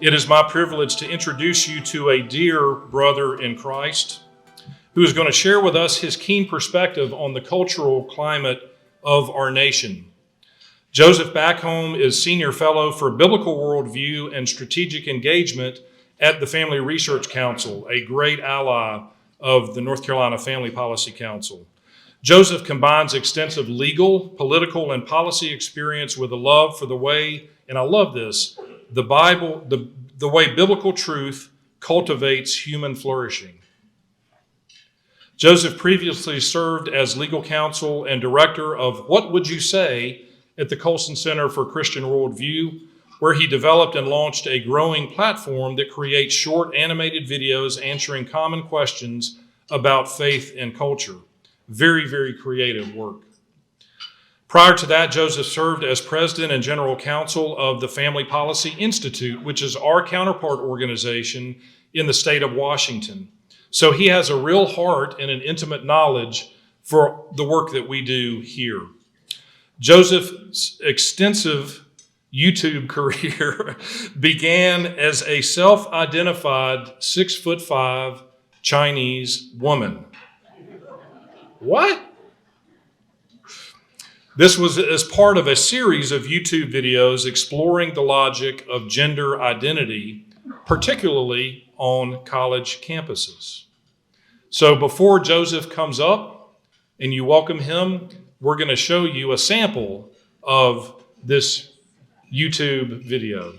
It is my privilege to introduce you to a dear brother in Christ who is going to share with us his keen perspective on the cultural climate of our nation. Joseph Backholm is Senior Fellow for Biblical Worldview and Strategic Engagement at the Family Research Council, a great ally of the North Carolina Family Policy Council. Joseph combines extensive legal, political, and policy experience with a love for the way, and I love this, the Bible, the way biblical truth cultivates human flourishing. Joseph previously served as legal counsel and director of What Would You Say at the Colson Center for Christian Worldview, where he developed and launched a growing platform that creates short animated videos answering common questions about faith and culture. Very, very creative work. Prior to that, Joseph served as president and general counsel of the Family Policy Institute, which is our counterpart organization in the state of Washington. So he has a real heart and an intimate knowledge for the work that we do here. Joseph's extensive YouTube career began as a self-identified 6'5" Chinese woman. What? This was as part of a series of YouTube videos exploring the logic of gender identity, particularly on college campuses. So before Joseph comes up and you welcome him, we're going to show you a sample of this YouTube video.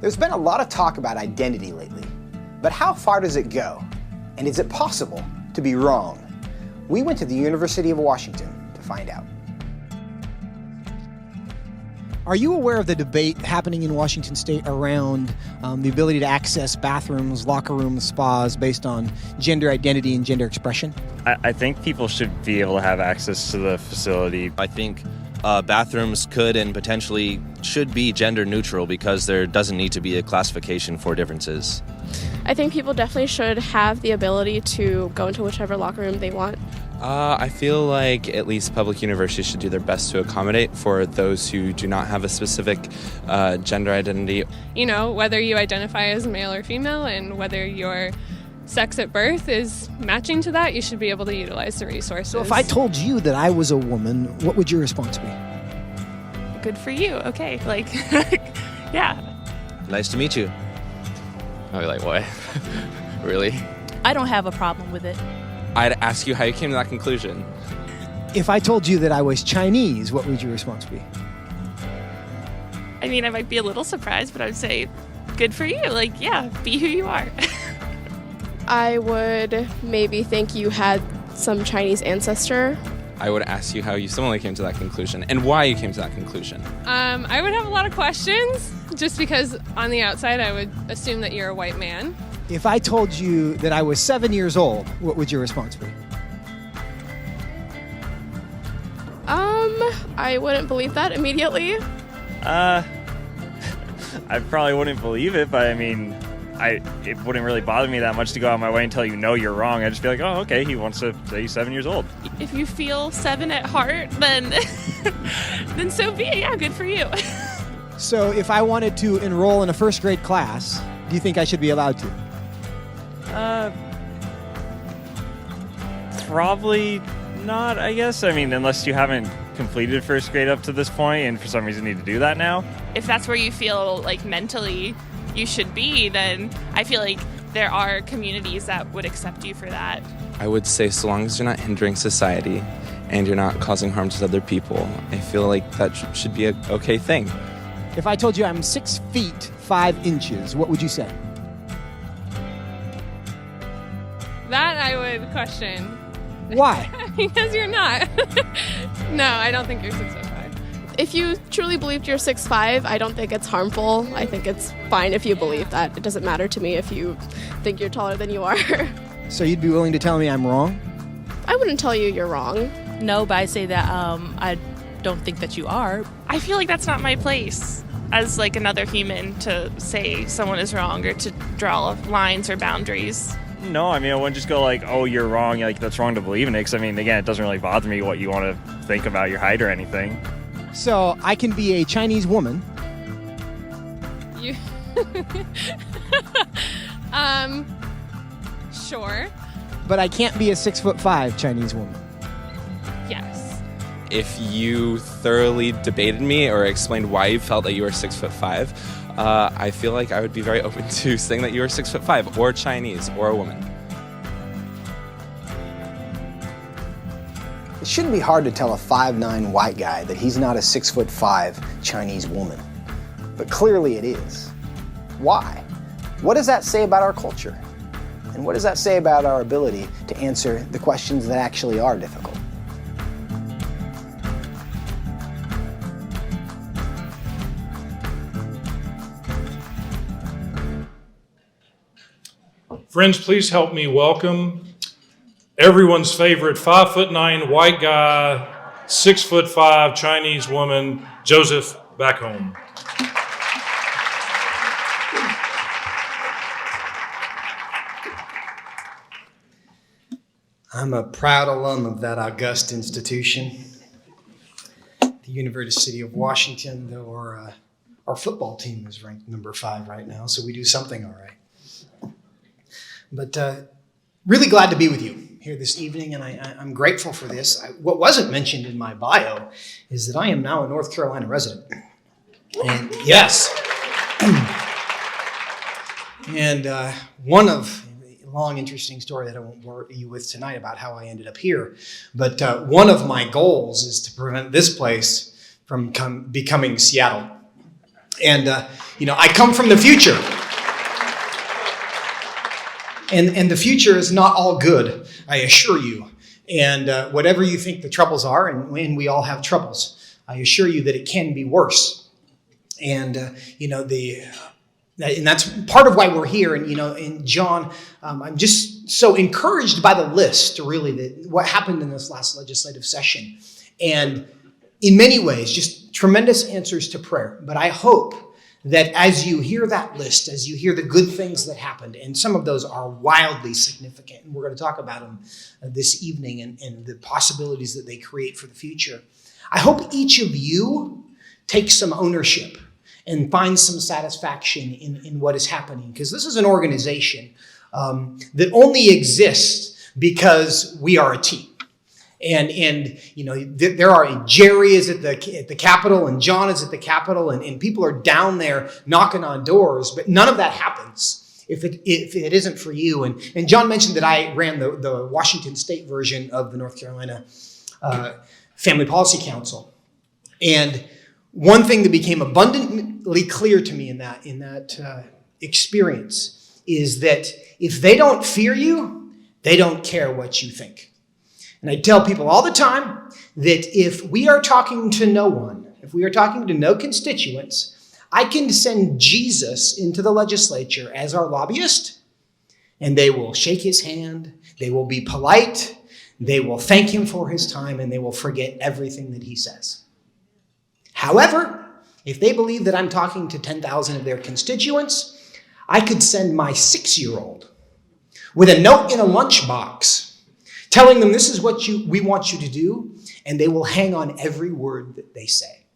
There's been a lot of talk about identity lately, but how far does it go? And is it possible to be wrong? We went to the University of Washington to find out. Are you aware of the debate happening in Washington State around the ability to access bathrooms, locker rooms, spas based on gender identity and gender expression? I think people should be able to have access to the facility. I think bathrooms could and potentially should be gender neutral because there doesn't need to be a classification for differences. I think people definitely should have the ability to go into whichever locker room they want. I feel like at least public universities should do their best to accommodate for those who do not have a specific gender identity. You know, whether you identify as male or female and whether your sex at birth is matching to that, you should be able to utilize the resources. So if I told you that I was a woman, what would your response be? Good for you. Okay. Like, yeah. Nice to meet you. I'd be like, what? Really? I don't have a problem with it. I'd ask you how you came to that conclusion. If I told you that I was Chinese, what would your response be? I mean, I might be a little surprised, but I would say, good for you. Like, yeah, be who you are. I would maybe think you had some Chinese ancestor. I would ask you how you similarly came to that conclusion and why you came to that conclusion. I would have a lot of questions just because on the outside I would assume that you're a white man. If I told you that I was 7 years old, what would your response be? I wouldn't believe that immediately. I probably wouldn't believe it, but I mean, it wouldn't really bother me that much to go out of my way and tell you, no, you're wrong. I'd just be like, oh, okay, he wants to say he's 7 years old. If you feel 7 at heart, then then so be it. Yeah, good for you. So if I wanted to enroll in a first grade class, do you think I should be allowed to? Probably not, I guess. I mean, unless you haven't completed first grade up to this point and for some reason need to do that now. If that's where you feel like mentally you should be, then I feel like there are communities that would accept you for that. I would say so long as you're not hindering society and you're not causing harm to other people, I feel like that should be an okay thing. If I told you I'm 6 feet 5 inches, what would you say? That I would question. Why? Because you're not. No, I don't think you're 6'5". If you truly believed you're 6'5", I don't think it's harmful. I think it's fine if you believe that. It doesn't matter to me if you think you're taller than you are. So you'd be willing to tell me I'm wrong? I wouldn't tell you you're wrong. No, but I say that I don't think that you are. I feel like that's not my place as like another human to say someone is wrong or to draw lines or boundaries. No, I mean, I wouldn't just go like, oh, you're wrong, like that's wrong to believe in it, because I mean, again, it doesn't really bother me what you want to think about your height or anything. So I can be a Chinese woman. You. Sure. But I can't be a 6'5" Chinese woman. Yes. If you thoroughly debated me or explained why you felt that you were 6'5", I feel like I would be very open to saying that you were 6'5", or Chinese, or a woman. It shouldn't be hard to tell a 5'9" white guy that he's not a 6'5" Chinese woman. But clearly it is. Why? What does that say about our culture? And what does that say about our ability to answer the questions that actually are difficult? Friends, please help me welcome everyone's favorite 5'9" white guy, 6'5" Chinese woman, Joseph Backholm. I'm a proud alum of that august institution, the University of Washington, though our football team is ranked number 5 right now, so we do something all right. But really glad to be with you here this evening, and I'm grateful for this. What wasn't mentioned in my bio is that I am now a North Carolina resident. And yes, and one of long, interesting story that I won't bore you with tonight about how I ended up here. But one of my goals is to prevent this place from becoming Seattle. And, I come from the future. And the future is not all good, I assure you. And whatever you think the troubles are, and we all have troubles, I assure you that it can be worse. And, and that's part of why we're here. And, in John, I'm just so encouraged by the list, really, what happened in this last legislative session. And in many ways, just tremendous answers to prayer. But I hope that as you hear that list, as you hear the good things that happened, and some of those are wildly significant, and we're going to talk about them this evening and the possibilities that they create for the future, I hope each of you takes some ownership and find some satisfaction in what is happening. Because this is an organization that only exists because we are a team. And there are Jerry is at the Capitol, and John is at the Capitol, and people are down there knocking on doors, but none of that happens if it isn't for you. And John mentioned that I ran the Washington State version of the North Carolina Family Policy Council. And one thing that became abundantly clear to me in that experience is that if they don't fear you, they don't care what you think. And I tell people all the time that if we are talking to no one, if we are talking to no constituents, I can send Jesus into the legislature as our lobbyist, and they will shake his hand, they will be polite, they will thank him for his time, and they will forget everything that he says. However, if they believe that I'm talking to 10,000 of their constituents, I could send my 6-year-old with a note in a lunchbox telling them this is what we want you to do, and they will hang on every word that they say.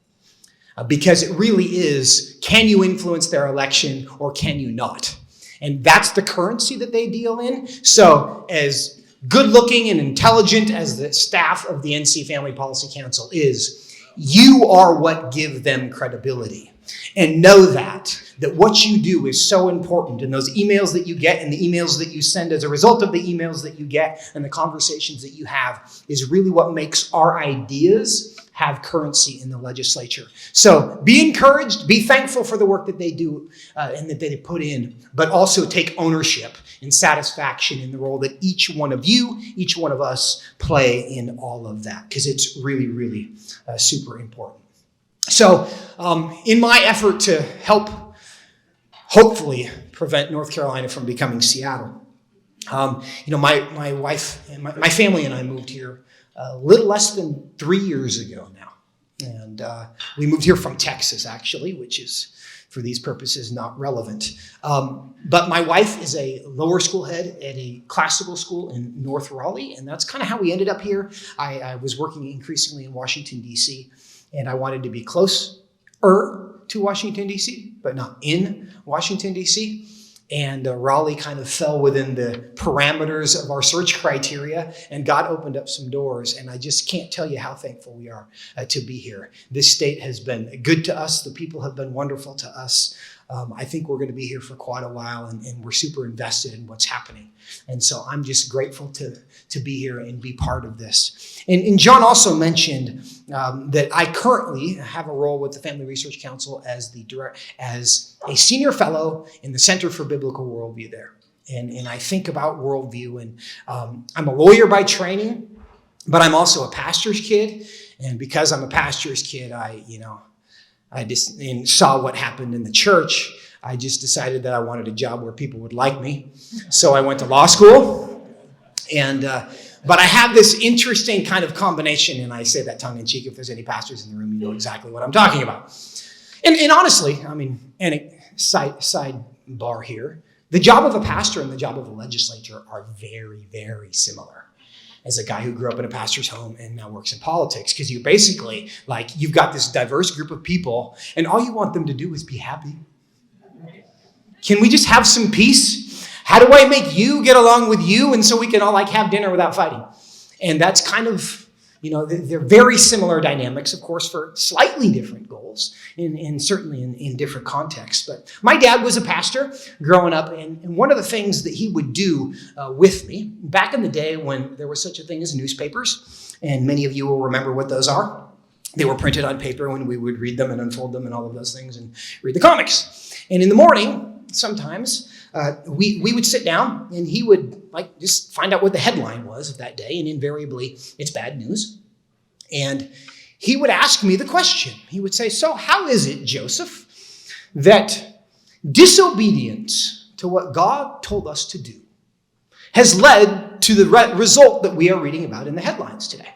Because it really is, can you influence their election or can you not? And that's the currency that they deal in. So as good-looking and intelligent as the staff of the NC Family Policy Council is, you are what give them credibility. And know that what you do is so important. And those emails that you get and the emails that you send as a result of the emails that you get and the conversations that you have is really what makes our ideas have currency in the legislature. So be encouraged, be thankful for the work that they do and that they put in, but also take ownership and satisfaction in the role that each one of you, each one of us play in all of that, because it's really, really super important. So in my effort to help hopefully prevent North Carolina from becoming Seattle, my wife and my family and I moved here a little less than 3 years ago now. And we moved here from Texas, actually, which is for these purposes, not relevant. But my wife is a lower school head at a classical school in North Raleigh, and that's kind of how we ended up here. I was working increasingly in Washington, D.C., and I wanted to be closer to Washington, D.C., but not in Washington, D.C., and Raleigh kind of fell within the parameters of our search criteria, and God opened up some doors. And I just can't tell you how thankful we are to be here. This state has been good to us. The people have been wonderful to us. I think we're going to be here for quite a while, and we're super invested in what's happening. And so I'm just grateful to be here and be part of this. And John also mentioned that I currently have a role with the Family Research Council as a senior fellow in the Center for Biblical Worldview there. And I think about worldview, and I'm a lawyer by training, but I'm also a pastor's kid. And because I'm a pastor's kid, I just saw what happened in the church. I just decided that I wanted a job where people would like me. So I went to law school. But I have this interesting kind of combination, and I say that tongue in cheek. If there's any pastors in the room, you know exactly what I'm talking about. And honestly, I mean, and a sidebar here, the job of a pastor and the job of a legislator are very, very similar. As a guy who grew up in a pastor's home and now works in politics, because you're basically like, you've got this diverse group of people, and all you want them to do is be happy. Can we just have some peace? How do I make you get along with you, and so we can all like have dinner without fighting? And that's kind of, they're very similar dynamics, of course, for slightly different goals, and certainly in different contexts. But my dad was a pastor growing up, and one of the things that he would do with me, back in the day when there was such a thing as newspapers, and many of you will remember what those are. They were printed on paper when we would read them and unfold them and all of those things and read the comics. And in the morning, sometimes, we would sit down, and he would just find out what the headline was of that day, and invariably it's bad news. And he would ask me the question. He would say, so how is it, Joseph, that disobedience to what God told us to do has led to the result that we are reading about in the headlines today?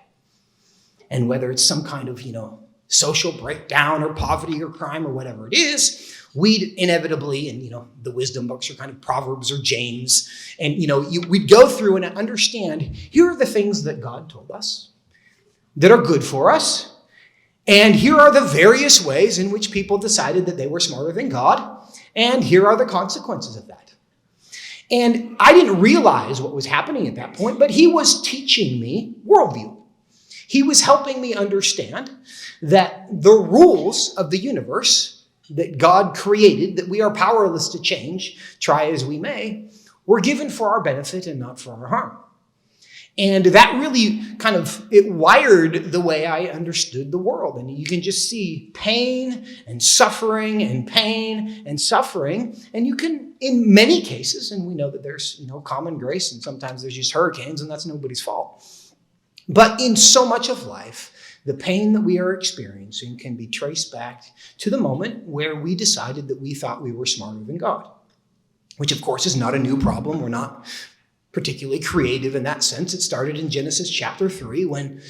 And whether it's some kind of, social breakdown or poverty or crime or whatever it is, we'd inevitably, and the wisdom books are kind of Proverbs or James, and we'd go through and understand, here are the things that God told us that are good for us, and here are the various ways in which people decided that they were smarter than God, and here are the consequences of that. And I didn't realize what was happening at that point, but he was teaching me worldview. He was helping me understand that the rules of the universe that God created, that we are powerless to change, try as we may, were given for our benefit and not for our harm. And that really it wired the way I understood the world. And you can just see pain and suffering and pain and suffering. And you can, in many cases, and we know that there's, common grace, and sometimes there's just hurricanes, and that's nobody's fault. But in so much of life, the pain that we are experiencing can be traced back to the moment where we decided that we thought we were smarter than God, which of course is not a new problem. We're not particularly creative in that sense. It started in Genesis chapter 3 when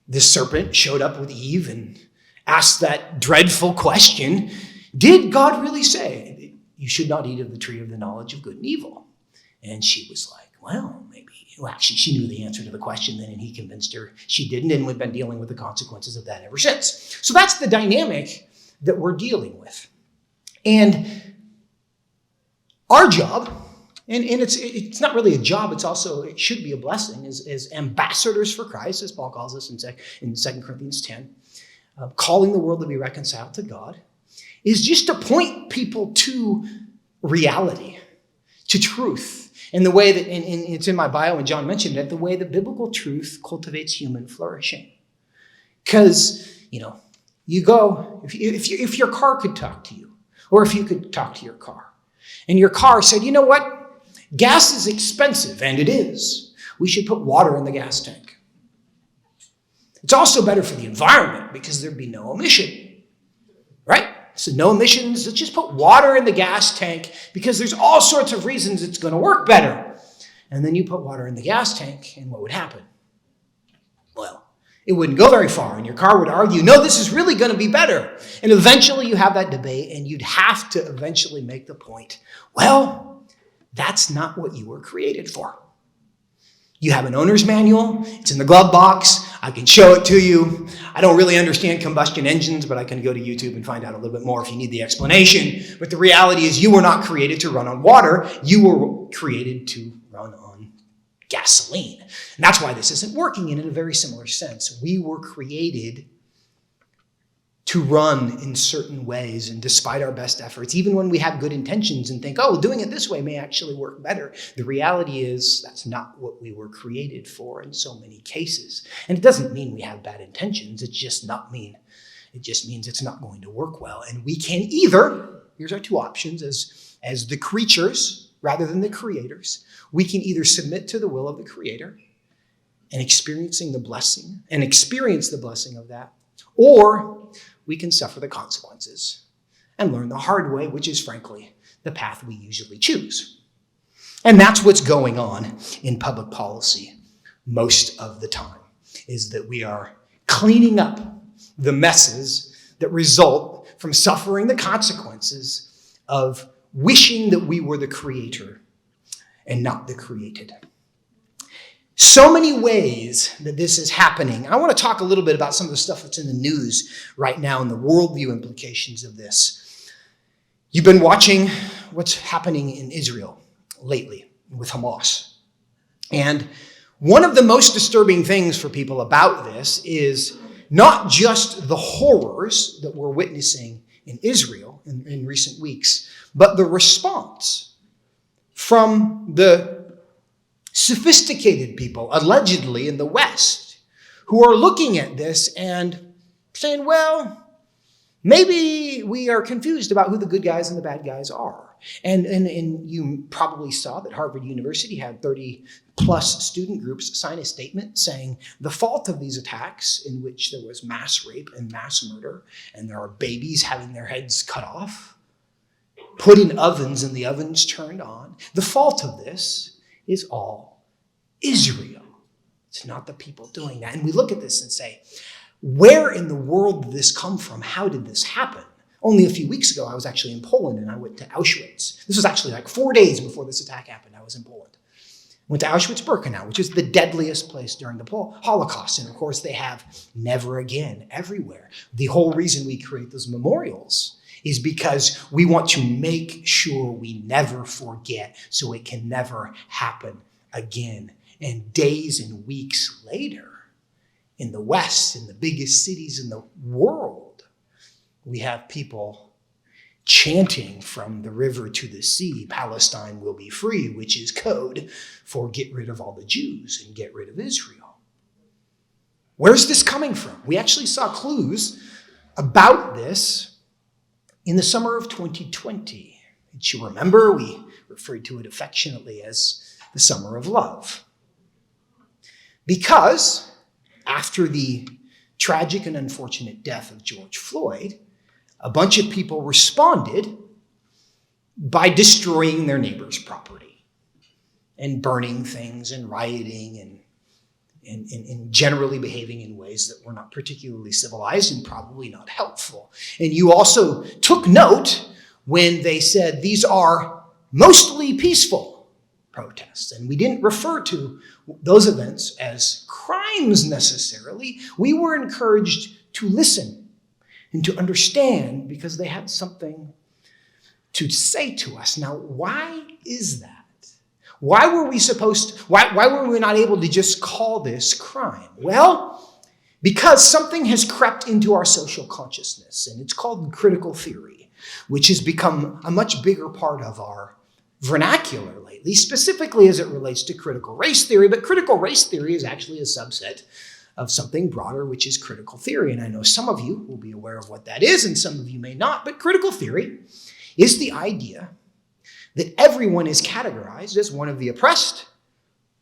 the serpent showed up with Eve and asked that dreadful question, did God really say you should not eat of the tree of the knowledge of good and evil? And she was like, well, maybe. Well, actually, she knew the answer to the question then, and he convinced her she didn't, and we've been dealing with the consequences of that ever since. So that's the dynamic that we're dealing with. And our job, and it's not really a job, it should be a blessing, as ambassadors for Christ, as Paul calls us in 2 Corinthians 10, calling the world to be reconciled to God, is just to point people to reality, to truth. And the way that, and it's in my bio, and John mentioned it, the way that biblical truth cultivates human flourishing. Because, you go, if your car could talk to you, or if you could talk to your car, and your car said, you know what, gas is expensive, and it is. We should put water in the gas tank. It's also better for the environment because there'd be no emission, right? So no emissions, let's just put water in the gas tank because there's all sorts of reasons it's going to work better. And then you put water in the gas tank, and what would happen? Well, it wouldn't go very far, and your car would argue, no, this is really going to be better. And eventually you have that debate, and you'd have to eventually make the point, well, that's not what you were created for. You have an owner's manual. It's in the glove box. I can show it to you. I don't really understand combustion engines, but I can go to YouTube and find out a little bit more if you need the explanation. But the reality is you were not created to run on water. You were created to run on gasoline. And that's why this isn't working. And in a very similar sense, we were created to run in certain ways, and despite our best efforts, even when we have good intentions and think, oh, well, doing it this way may actually work better, the reality is that's not what we were created for in so many cases. And it doesn't mean we have bad intentions. It just means it's not going to work well. And we can either, here's our two options, as the creatures rather than the creators, we can either submit to the will of the Creator and experience the blessing of that, or we can suffer the consequences and learn the hard way, which is frankly the path we usually choose. And that's what's going on in public policy most of the time, is that we are cleaning up the messes that result from suffering the consequences of wishing that we were the creator and not the created. So many ways that this is happening. I want to talk a little bit about some of the stuff that's in the news right now and the worldview implications of this. You've been watching what's happening in Israel lately with Hamas. And one of the most disturbing things for people about this is not just the horrors that we're witnessing in Israel in recent weeks, but the response from the sophisticated people, allegedly in the West, who are looking at this and saying, well, maybe we are confused about who the good guys and the bad guys are. And you probably saw that Harvard University had 30 plus student groups sign a statement saying the fault of these attacks, in which there was mass rape and mass murder, and there are babies having their heads cut off, put in ovens and the ovens turned on, the fault of this is all Israel. It's not the people doing that. And we look at this and say, where in the world did this come from? How did this happen? Only a few weeks ago, I was actually in Poland and I went to Auschwitz. This was actually like 4 days before this attack happened. I was in Poland. Went to Auschwitz-Birkenau, which is the deadliest place during the Holocaust. And of course, they have never again everywhere. The whole reason we create those memorials is because we want to make sure we never forget so it can never happen again. And days and weeks later, in the West, in the biggest cities in the world, we have people chanting from the river to the sea, Palestine will be free, which is code for get rid of all the Jews and get rid of Israel. Where's this coming from? We actually saw clues about this in the summer of 2020. Did you remember? We referred to it affectionately as the summer of love. Because after the tragic and unfortunate death of George Floyd, a bunch of people responded by destroying their neighbor's property and burning things and rioting and generally behaving in ways that were not particularly civilized and probably not helpful. And you also took note when they said these are mostly peaceful protests. And we didn't refer to those events as crimes necessarily. We were encouraged to listen and to understand because they had something to say to us. Now, why is that? Why were we not able to just call this crime? Well, because something has crept into our social consciousness, and it's called critical theory, which has become a much bigger part of our vernacular lately, specifically as it relates to critical race theory. But critical race theory is actually a subset of something broader, which is critical theory. And I know some of you will be aware of what that is, and some of you may not. But critical theory is the idea that everyone is categorized as one of the oppressed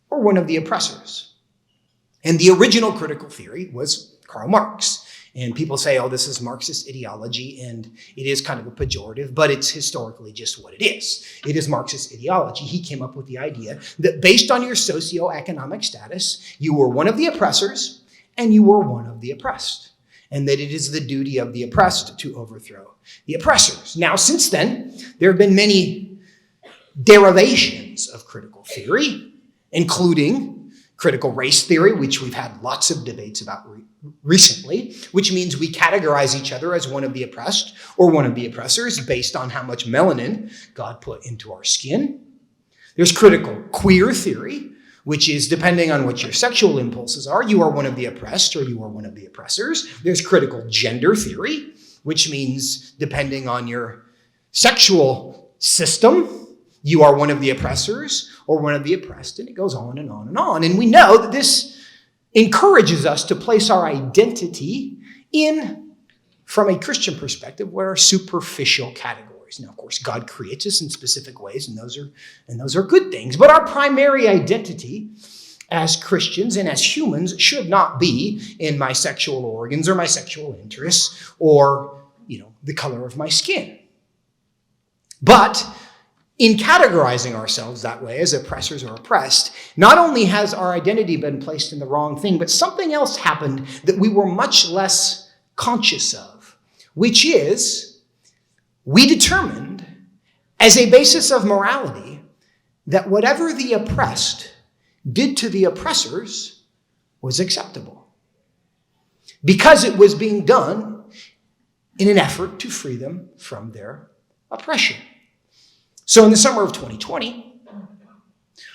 or one of the oppressors. And the original critical theory was Karl Marx. And people say, oh, this is Marxist ideology, and it is kind of a pejorative, but it's historically just what it is. It is Marxist ideology. He came up with the idea that based on your socioeconomic status, you were one of the oppressors and you are one of the oppressed, and that it is the duty of the oppressed to overthrow the oppressors. Now, since then, there have been many derivations of critical theory, including critical race theory, which we've had lots of debates about recently, which means we categorize each other as one of the oppressed or one of the oppressors based on how much melanin God put into our skin. There's critical queer theory, which is depending on what your sexual impulses are, you are one of the oppressed or you are one of the oppressors. There's critical gender theory, which means depending on your sexual system, you are one of the oppressors or one of the oppressed, and it goes on and on and on. And we know that this encourages us to place our identity in, from a Christian perspective, what are superficial categories. Now, of course, God creates us in specific ways, and those are good things. But our primary identity as Christians and as humans should not be in my sexual organs or my sexual interests or, the color of my skin. But in categorizing ourselves that way as oppressors or oppressed, not only has our identity been placed in the wrong thing, but something else happened that we were much less conscious of, which is we determined as a basis of morality that whatever the oppressed did to the oppressors was acceptable because it was being done in an effort to free them from their oppression. So in the summer of 2020,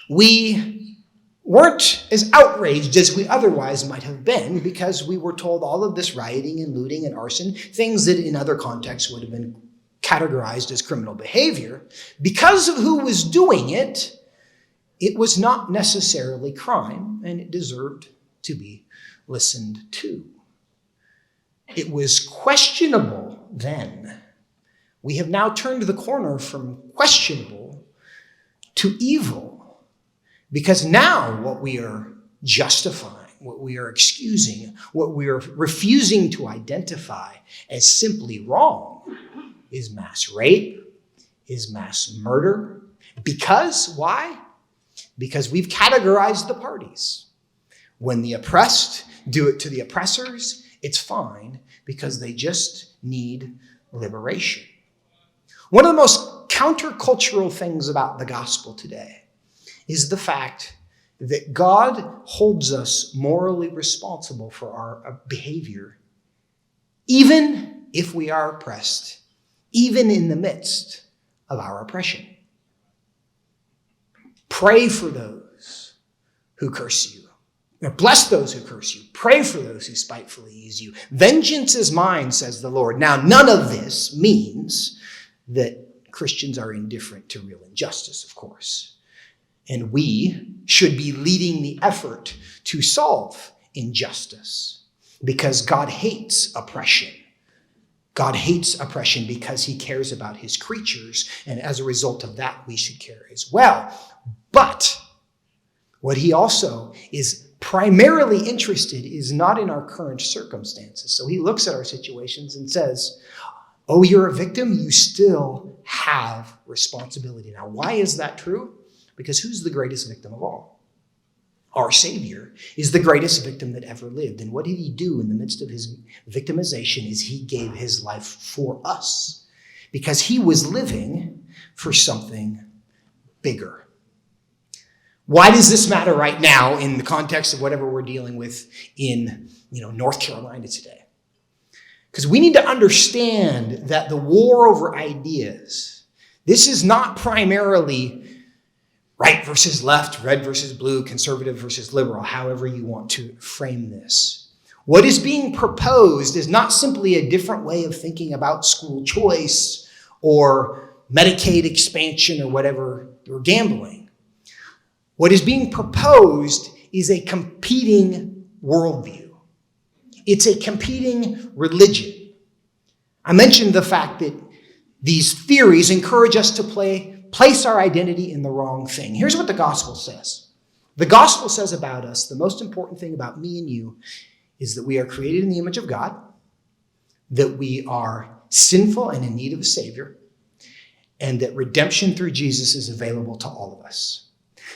we weren't as outraged as we otherwise might have been because we were told all of this rioting and looting and arson, things that in other contexts would have been categorized as criminal behavior. Because of who was doing it, it was not necessarily crime, and it deserved to be listened to. It was questionable then. We have now turned the corner from questionable to evil, because now what we are justifying, what we are excusing, what we are refusing to identify as simply wrong is mass rape, is mass murder. Because, why? Because we've categorized the parties. When the oppressed do it to the oppressors, it's fine because they just need liberation. One of the most countercultural things about the gospel today is the fact that God holds us morally responsible for our behavior, even if we are oppressed, even in the midst of our oppression. Pray for those who curse you. Bless those who curse you. Pray for those who spitefully use you. Vengeance is mine, says the Lord. Now, none of this means that Christians are indifferent to real injustice, of course. And we should be leading the effort to solve injustice because God hates oppression. God hates oppression because he cares about his creatures, and as a result of that, we should care as well. But what he also is primarily interested is not in our current circumstances. So he looks at our situations and says, oh, you're a victim? You still have responsibility. Now, why is that true? Because who's the greatest victim of all? Our Savior is the greatest victim that ever lived. And what did he do in the midst of his victimization is he gave his life for us because he was living for something bigger. Why does this matter right now in the context of whatever we're dealing with in North Carolina today? Because we need to understand that the war over ideas, this is not primarily right versus left, red versus blue, conservative versus liberal, however you want to frame this. What is being proposed is not simply a different way of thinking about school choice or Medicaid expansion or whatever, or gambling. What is being proposed is a competing worldview. It's a competing religion. I mentioned the fact that these theories encourage us to place our identity in the wrong thing. Here's what the gospel says. The gospel says about us, the most important thing about me and you is that we are created in the image of God, that we are sinful and in need of a Savior, and that redemption through Jesus is available to all of us.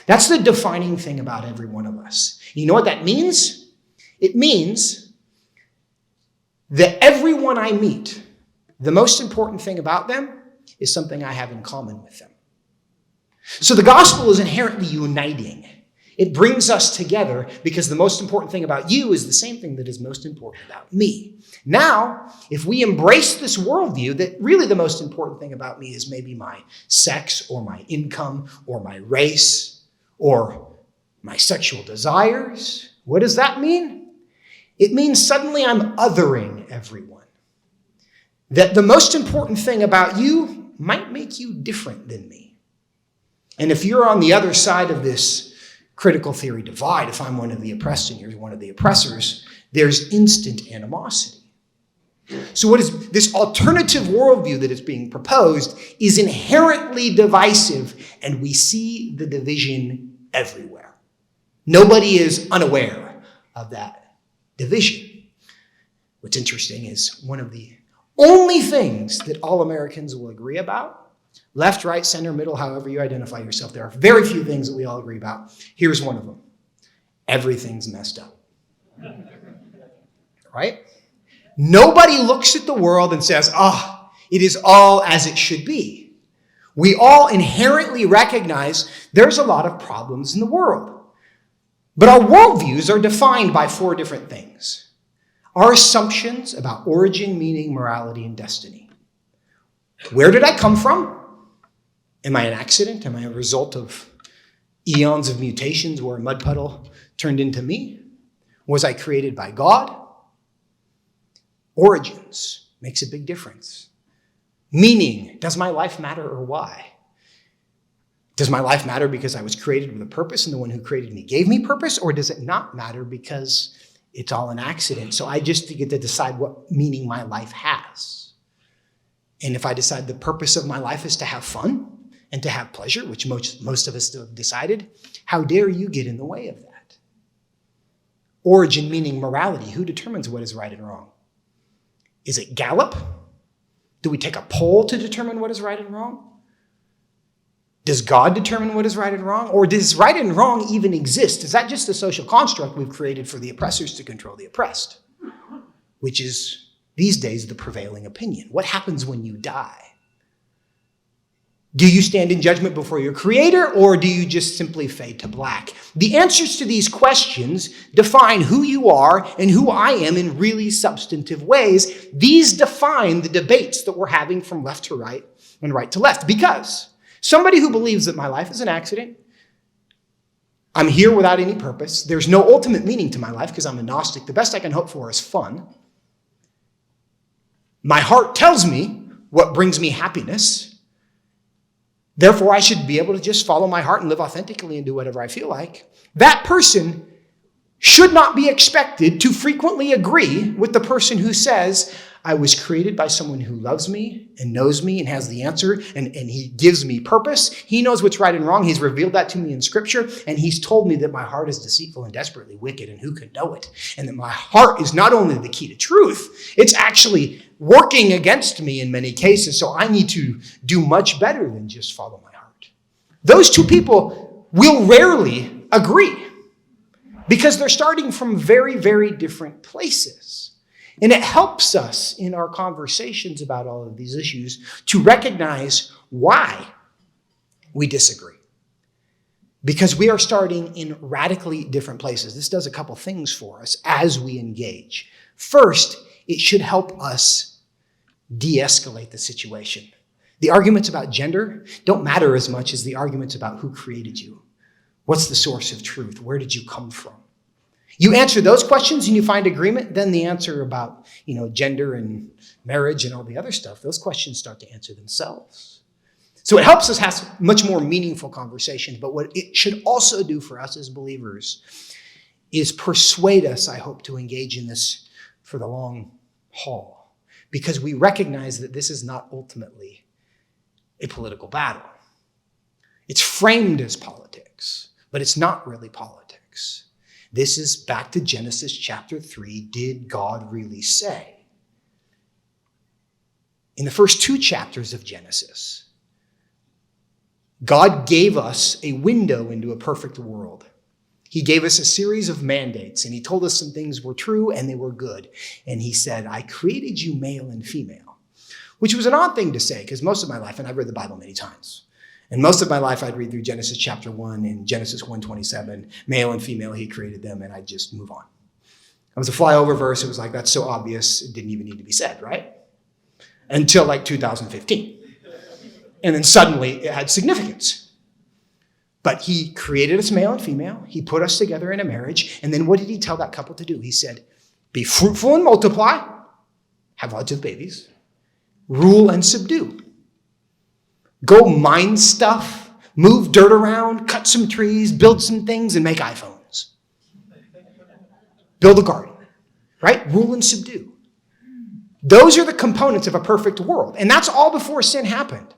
That's the defining thing about every one of us. You know what that means? It means that everyone I meet, the most important thing about them is something I have in common with them. So the gospel is inherently uniting. It brings us together because the most important thing about you is the same thing that is most important about me. Now, if we embrace this worldview that really the most important thing about me is maybe my sex or my income or my race or my sexual desires, what does that mean? It means suddenly I'm othering everyone. That the most important thing about you might make you different than me. And if you're on the other side of this critical theory divide, if I'm one of the oppressed and you're one of the oppressors, there's instant animosity. So what is this alternative worldview that is being proposed is inherently divisive, and we see the division everywhere. Nobody is unaware of that division. What's interesting is one of the only things that all Americans will agree about, left, right, center, middle, however you identify yourself, there are very few things that we all agree about. Here's one of them. Everything's messed up. Right? Nobody looks at the world and says, it is all as it should be. We all inherently recognize there's a lot of problems in the world. But our worldviews are defined by 4 different things. Our assumptions about origin, meaning, morality, and destiny. Where did I come from? Am I an accident? Am I a result of eons of mutations where a mud puddle turned into me? Was I created by God? Origins makes a big difference. Meaning, does my life matter or why? Does my life matter because I was created with a purpose and the one who created me gave me purpose? Or does it not matter because it's all an accident? So I just get to decide what meaning my life has. And if I decide the purpose of my life is to have fun and to have pleasure, which most of us have decided, how dare you get in the way of that? Origin meaning morality. Who determines what is right and wrong? Is it Gallup? Do we take a poll to determine what is right and wrong? Does God determine what is right and wrong? Or does right and wrong even exist? Is that just a social construct we've created for the oppressors to control the oppressed? Which is, these days, the prevailing opinion. What happens when you die? Do you stand in judgment before your creator, or do you just simply fade to black? The answers to these questions define who you are and who I am in really substantive ways. These define the debates that we're having from left to right and right to left. Because somebody who believes that my life is an accident, I'm here without any purpose, there's no ultimate meaning to my life because I'm a Gnostic, the best I can hope for is fun. My heart tells me what brings me happiness. Therefore, I should be able to just follow my heart and live authentically and do whatever I feel like. That person should not be expected to frequently agree with the person who says, I was created by someone who loves me and knows me and has the answer, and he gives me purpose. He knows what's right and wrong. He's revealed that to me in Scripture, and he's told me that my heart is deceitful and desperately wicked, and who could know it? And that my heart is not only the key to truth, it's actually working against me in many cases, so I need to do much better than just follow my heart. Those two people will rarely agree because they're starting from very, very different places. And it helps us in our conversations about all of these issues to recognize why we disagree. Because we are starting in radically different places. This does a couple things for us as we engage. First, it should help us de-escalate the situation. The arguments about gender don't matter as much as the arguments about who created you. What's the source of truth? Where did you come from? You answer those questions and you find agreement, then the answer about, gender and marriage and all the other stuff, those questions start to answer themselves. So it helps us have much more meaningful conversations, but what it should also do for us as believers is persuade us, I hope, to engage in this for the long haul, because we recognize that this is not ultimately a political battle. It's framed as politics, but it's not really politics. This is back to Genesis chapter 3. Did God really say? In the first 2 chapters of Genesis, God gave us a window into a perfect world. He gave us a series of mandates, and he told us some things were true and they were good. And he said, I created you male and female, which was an odd thing to say because most of my life, and I've read the Bible many times, and most of my life I'd read through Genesis chapter 1 and Genesis 1:27, male and female, he created them, and I'd just move on. It was a flyover verse. It was like, that's so obvious, it didn't even need to be said, right? Until like 2015. And then suddenly it had significance. But he created us male and female. He put us together in a marriage. And then what did he tell that couple to do? He said, be fruitful and multiply, have lots of babies, rule and subdue. Go mine stuff, move dirt around, cut some trees, build some things, and make iPhones. Build a garden, right? Rule and subdue. Those are the components of a perfect world. And that's all before sin happened.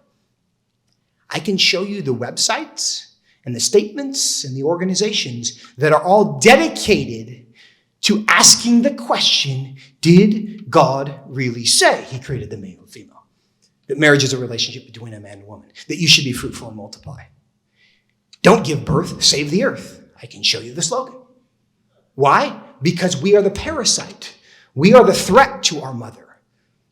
I can show you the websites and the statements and the organizations that are all dedicated to asking the question, did God really say he created the male and female? That marriage is a relationship between a man and a woman. That you should be fruitful and multiply. Don't give birth, save the earth. I can show you the slogan. Why? Because we are the parasite. We are the threat to our mother.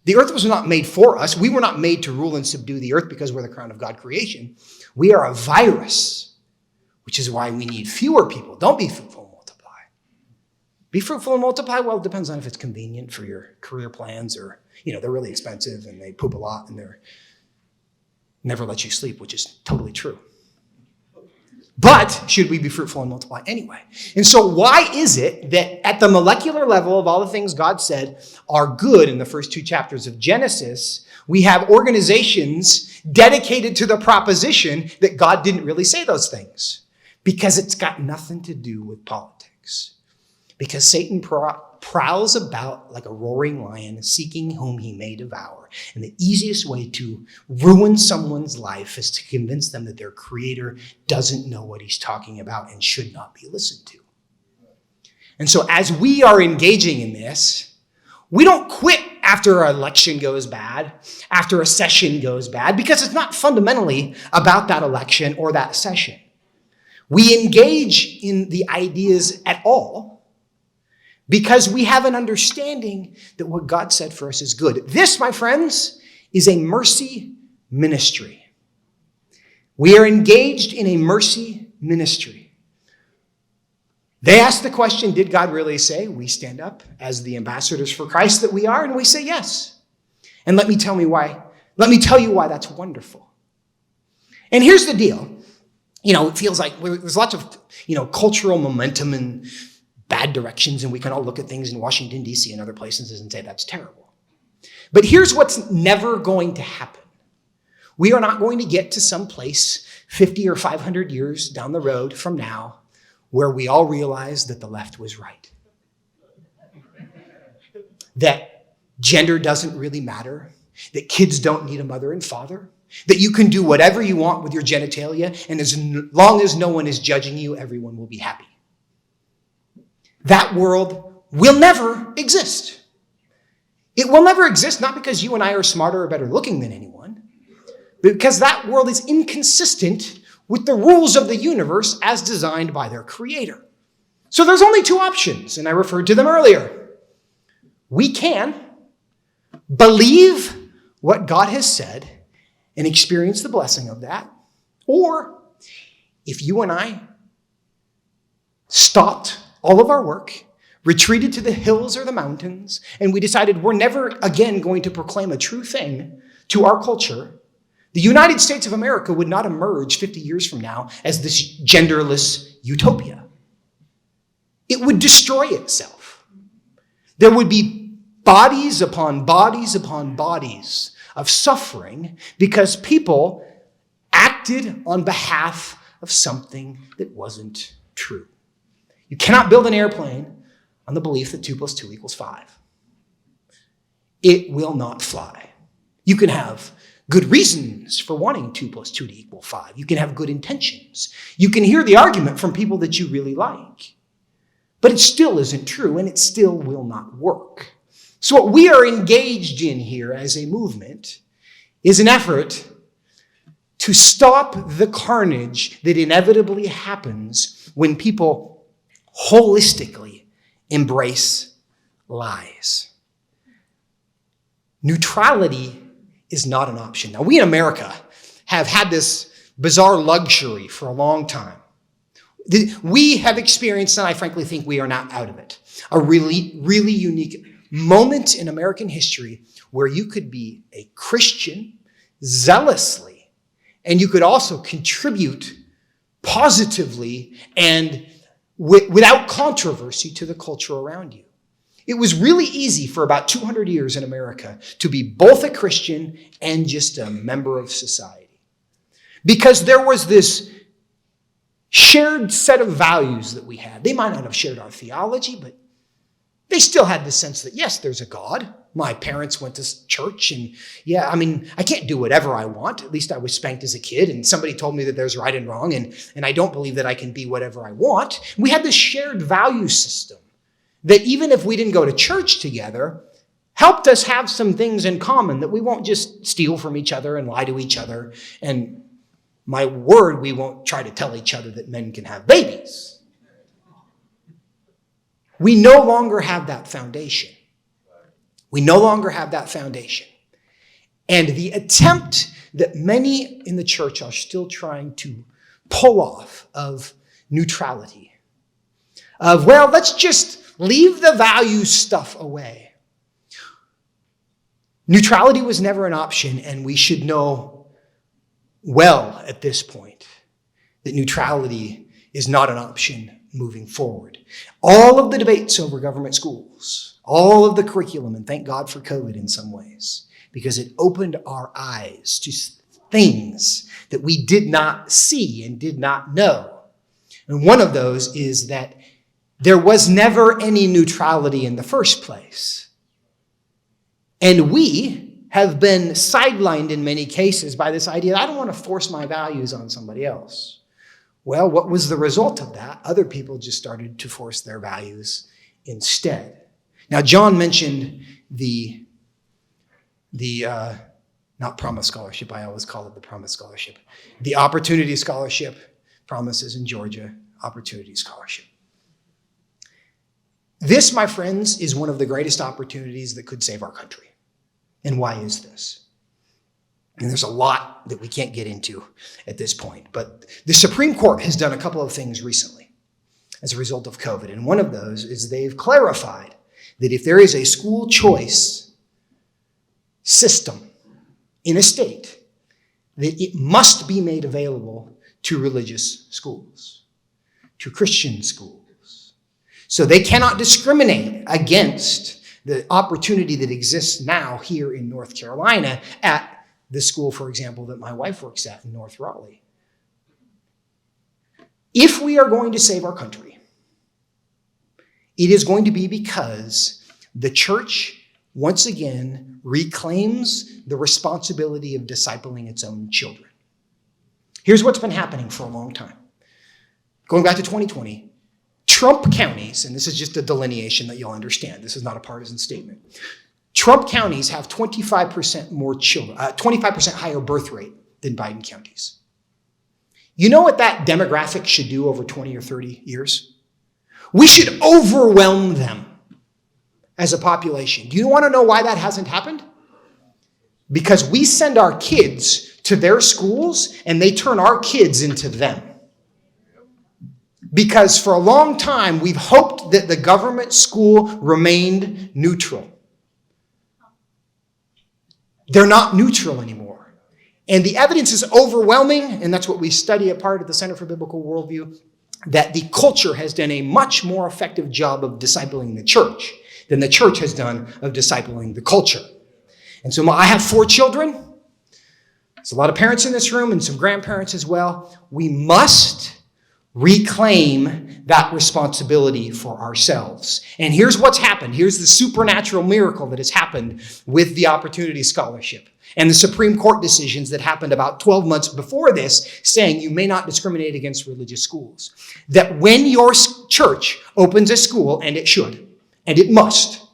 The earth was not made for us. We were not made to rule and subdue the earth because we're the crown of God creation. We are a virus, which is why we need fewer people. Don't be fruitful and multiply. Be fruitful and multiply. Well, it depends on if it's convenient for your career plans or, they're really expensive and they poop a lot and they're never let you sleep, which is totally true. But should we be fruitful and multiply anyway? And so why is it that at the molecular level of all the things God said are good in the first 2 chapters of Genesis, we have organizations dedicated to the proposition that God didn't really say those things? Because it's got nothing to do with politics. Because Satan prowls about like a roaring lion, seeking whom he may devour. And the easiest way to ruin someone's life is to convince them that their creator doesn't know what he's talking about and should not be listened to. And so as we are engaging in this, we don't quit after an election goes bad, after a session goes bad, because it's not fundamentally about that election or that session. We engage in the ideas at all because we have an understanding that what God said for us is good. This, my friends, is a mercy ministry. We are engaged in a mercy ministry. They ask the question, did God really say? We stand up as the ambassadors for Christ that we are, and we say yes. And let me tell you why that's wonderful. And here's the deal. It feels like there's lots of, cultural momentum in bad directions, and we can all look at things in Washington, D.C. and other places and say that's terrible. But here's what's never going to happen. We are not going to get to some place 50 or 500 years down the road from now where we all realize that the left was right. That gender doesn't really matter. That kids don't need a mother and father. That you can do whatever you want with your genitalia, and as long as no one is judging you, everyone will be happy. That world will never exist. It will never exist, not because you and I are smarter or better looking than anyone, but because that world is inconsistent with the rules of the universe as designed by their creator. So there's only 2 options, and I referred to them earlier. We can believe what God has said and experience the blessing of that, or if you and I stopped all of our work, retreated to the hills or the mountains, and we decided we're never again going to proclaim a true thing to our culture, the United States of America would not emerge 50 years from now as this genderless utopia. It would destroy itself. There would be bodies upon bodies upon bodies of suffering because people acted on behalf of something that wasn't true. You cannot build an airplane on the belief that 2 + 2 = 5. It will not fly. You can have good reasons for wanting 2 + 2 = 5. You can have good intentions. You can hear the argument from people that you really like. But it still isn't true, and it still will not work. So what we are engaged in here as a movement is an effort to stop the carnage that inevitably happens when people holistically embrace lies. Neutrality is not an option. Now, we in America have had this bizarre luxury for a long time. We have experienced, and I frankly think we are not out of it, a really, really unique moment in American history where you could be a Christian zealously, and you could also contribute positively and without controversy to the culture around you. It was really easy for about 200 years in America to be both a Christian and just a member of society, because there was this shared set of values that we had. They might not have shared our theology, but they still had the sense that, yes, there's a God. My parents went to church, and yeah, I mean, I can't do whatever I want. At least I was spanked as a kid, and somebody told me that there's right and wrong, and I don't believe that I can be whatever I want. We had this shared value system that even if we didn't go to church together, helped us have some things in common, that we won't just steal from each other and lie to each other. And my word, we won't try to tell each other that men can have babies. We no longer have that foundation. We no longer have that foundation. And the attempt that many in the church are still trying to pull off of neutrality, of, well, let's just leave the value stuff away. Neutrality was never an option, and we should know well at this point that neutrality is not an option moving forward. All of the debates over government schools, all of the curriculum, and thank God for COVID in some ways, because it opened our eyes to things that we did not see and did not know. And one of those is that there was never any neutrality in the first place. And we have been sidelined in many cases by this idea that I don't want to force my values on somebody else. Well, what was the result of that? Other people just started to force their values instead. Now, John mentioned the not Promise Scholarship, I always call it the Promise Scholarship, the Opportunity Scholarship, Promises in Georgia, Opportunity Scholarship. This, my friends, is one of the greatest opportunities that could save our country. And why is this? And there's a lot that we can't get into at this point. But the Supreme Court has done a couple of things recently as a result of COVID. And one of those is they've clarified that if there is a school choice system in a state, that it must be made available to religious schools, to Christian schools. So they cannot discriminate against the opportunity that exists now here in North Carolina at the school, for example, that my wife works at in North Raleigh. If we are going to save our country, it is going to be because the church, once again, reclaims the responsibility of discipling its own children. Here's what's been happening for a long time. Going back to 2020, Trump counties, and this is just a delineation that you'll understand, this is not a partisan statement. Trump counties have 25% more children, 25% higher birth rate than Biden counties. You know what that demographic should do over 20 or 30 years? We should overwhelm them as a population. Do you want to know why that hasn't happened? Because we send our kids to their schools and they turn our kids into them. Because for a long time, we've hoped that the government school remained neutral. They're not neutral anymore. And the evidence is overwhelming, and that's what we study at part of the Center for Biblical Worldview, that the culture has done a much more effective job of discipling the church than the church has done of discipling the culture. And so I have 4 children. There's a lot of parents in this room and some grandparents as well. We must reclaim that responsibility for ourselves. And here's what's happened. Here's the supernatural miracle that has happened with the Opportunity Scholarship and the Supreme Court decisions that happened about 12 months before this saying you may not discriminate against religious schools. That when your church opens a school, and it should, and it must,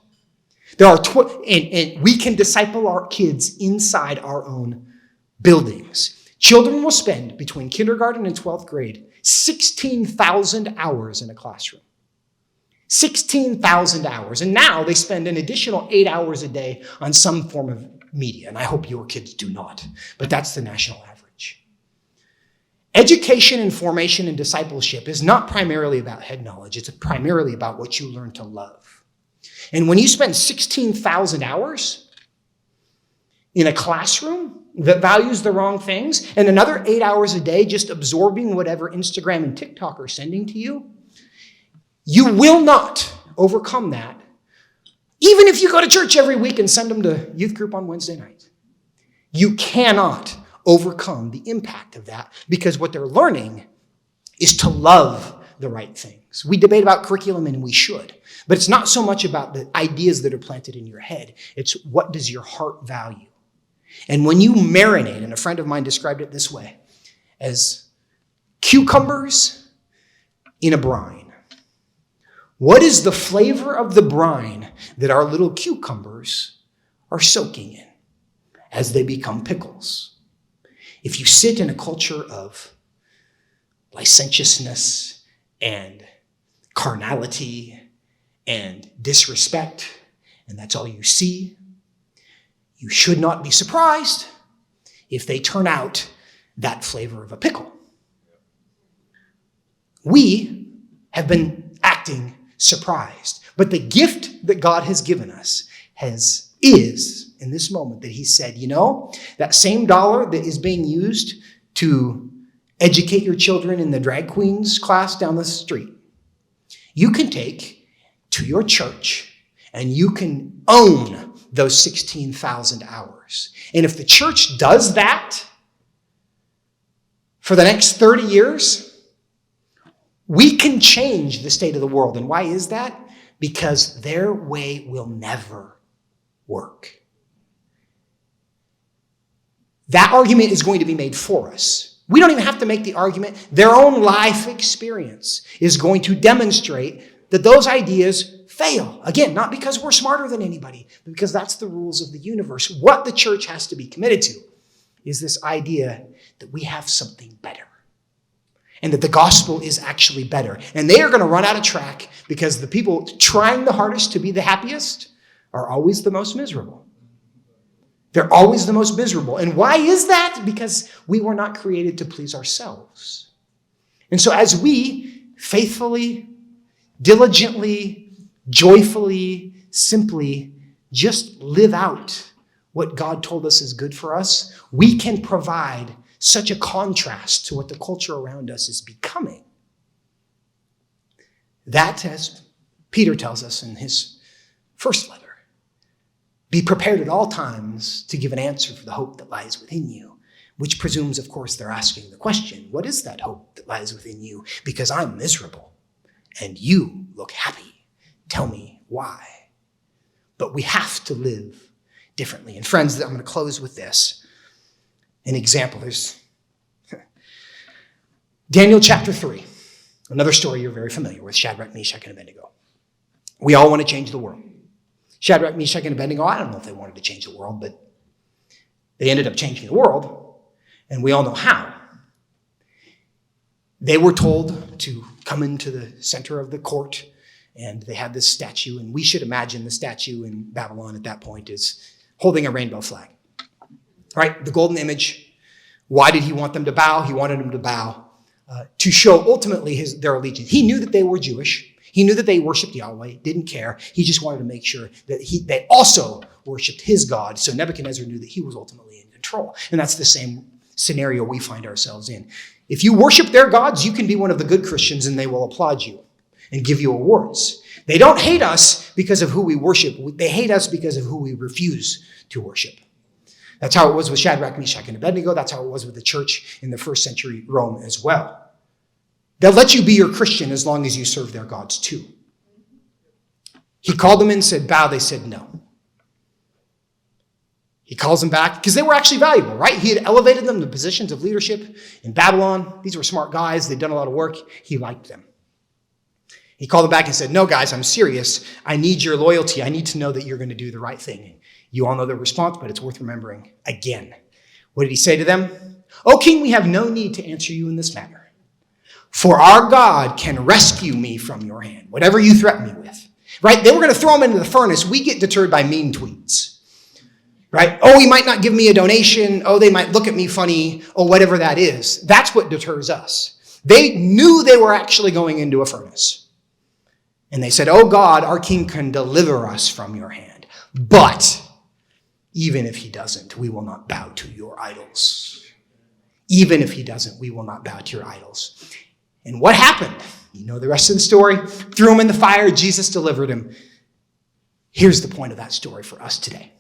there are and we can disciple our kids inside our own buildings. Children will spend between kindergarten and 12th grade 16,000 hours in a classroom. 16,000 hours. And now they spend an additional 8 hours a day on some form of media. And I hope your kids do not, but that's the national average. Education and formation and discipleship is not primarily about head knowledge. It's primarily about what you learn to love. And when you spend 16,000 hours in a classroom that values the wrong things and another 8 hours a day just absorbing whatever Instagram and TikTok are sending to you, you will not overcome that, even if you go to church every week and send them to youth group on Wednesday night. You cannot overcome the impact of that because what they're learning is to love the right things. We debate about curriculum, and we should, but it's not so much about the ideas that are planted in your head. It's what does your heart value? And when you marinate, and a friend of mine described it this way, as cucumbers in a brine. What is the flavor of the brine that our little cucumbers are soaking in as they become pickles? If you sit in a culture of licentiousness and carnality and disrespect, and that's all you see, you should not be surprised if they turn out that flavor of a pickle. We have been acting surprised. But the gift that God has given us is in this moment that he said, you know, that same dollar that is being used to educate your children in the drag queens class down the street, you can take to your church and you can own those 16,000 hours. And if the church does that for the next 30 years, we can change the state of the world. And why is that? Because their way will never work. That argument is going to be made for us. We don't even have to make the argument. Their own life experience is going to demonstrate that those ideas fail. Again, not because we're smarter than anybody, but because that's the rules of the universe. What the church has to be committed to is this idea that we have something better. And that the gospel is actually better. And they are going to run out of track because the people trying the hardest to be the happiest are always the most miserable. They're always the most miserable. And why is that? Because we were not created to please ourselves. And so as we faithfully, diligently, joyfully, simply just live out what God told us is good for us, we can provide such a contrast to what the culture around us is becoming. That, as Peter tells us in his first letter, be prepared at all times to give an answer for the hope that lies within you, which presumes, of course, they're asking the question, what is that hope that lies within you? Because I'm miserable and you look happy. Tell me why. But we have to live differently. And friends, I'm going to close with this. An example, there's Daniel chapter 3, another story you're very familiar with, Shadrach, Meshach, and Abednego. We all want to change the world. Shadrach, Meshach, and Abednego, I don't know if they wanted to change the world, but they ended up changing the world, and we all know how. They were told to come into the center of the court, and they had this statue, and we should imagine the statue in Babylon at that point is holding a rainbow flag. Right? The golden image. Why did he want them to bow? He wanted them to bow to show ultimately their allegiance. He knew that they were Jewish. He knew that they worshiped Yahweh, didn't care. He just wanted to make sure that they also worshiped his God. So Nebuchadnezzar knew that he was ultimately in control. And that's the same scenario we find ourselves in. If you worship their gods, you can be one of the good Christians and they will applaud you and give you awards. They don't hate us because of who we worship. They hate us because of who we refuse to worship. That's how it was with Shadrach, Meshach, and Abednego. That's how it was with the church in the first century Rome as well. They'll let you be your Christian as long as you serve their gods too. He called them in and said, bow. They said no. He calls them back because they were actually valuable, right? He had elevated them to positions of leadership in Babylon. These were smart guys. They'd done a lot of work. He liked them. He called them back and said, no, guys, I'm serious. I need your loyalty. I need to know that you're going to do the right thing. You all know the response, but it's worth remembering again. What did he say to them? O king, we have no need to answer you in this matter. For our God can rescue me from your hand, whatever you threaten me with. Right? They were going to throw him into the furnace. We get deterred by mean tweets. Right? Oh, he might not give me a donation. Oh, they might look at me funny. Oh, whatever that is. That's what deters us. They knew they were actually going into a furnace. And they said, oh God, our King can deliver us from your hand. But even if he doesn't, we will not bow to your idols. Even if he doesn't, we will not bow to your idols. And what happened? You know the rest of the story. Threw him in the fire. Jesus delivered him. Here's the point of that story for us today.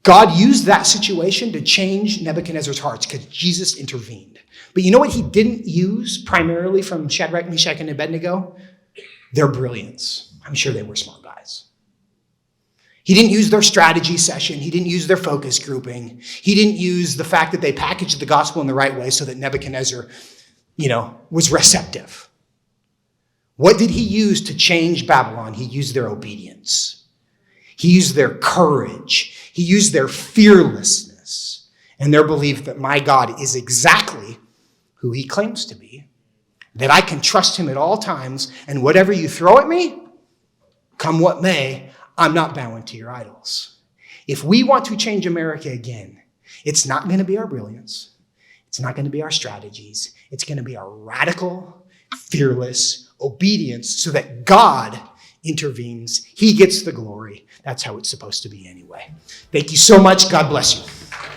God used that situation to change Nebuchadnezzar's hearts because Jesus intervened. But you know what he didn't use primarily from Shadrach, Meshach, and Abednego? Their brilliance. I'm sure they were smart guys. He didn't use their strategy session. He didn't use their focus grouping. He didn't use the fact that they packaged the gospel in the right way so that Nebuchadnezzar, was receptive. What did he use to change Babylon? He used their obedience. He used their courage. He used their fearlessness and their belief that my God is exactly who he claims to be, that I can trust him at all times, and whatever you throw at me, come what may, I'm not bowing to your idols. If we want to change America again, it's not going to be our brilliance. It's not going to be our strategies. It's going to be our radical, fearless obedience so that God intervenes. He gets the glory. That's how it's supposed to be anyway. Thank you so much. God bless you.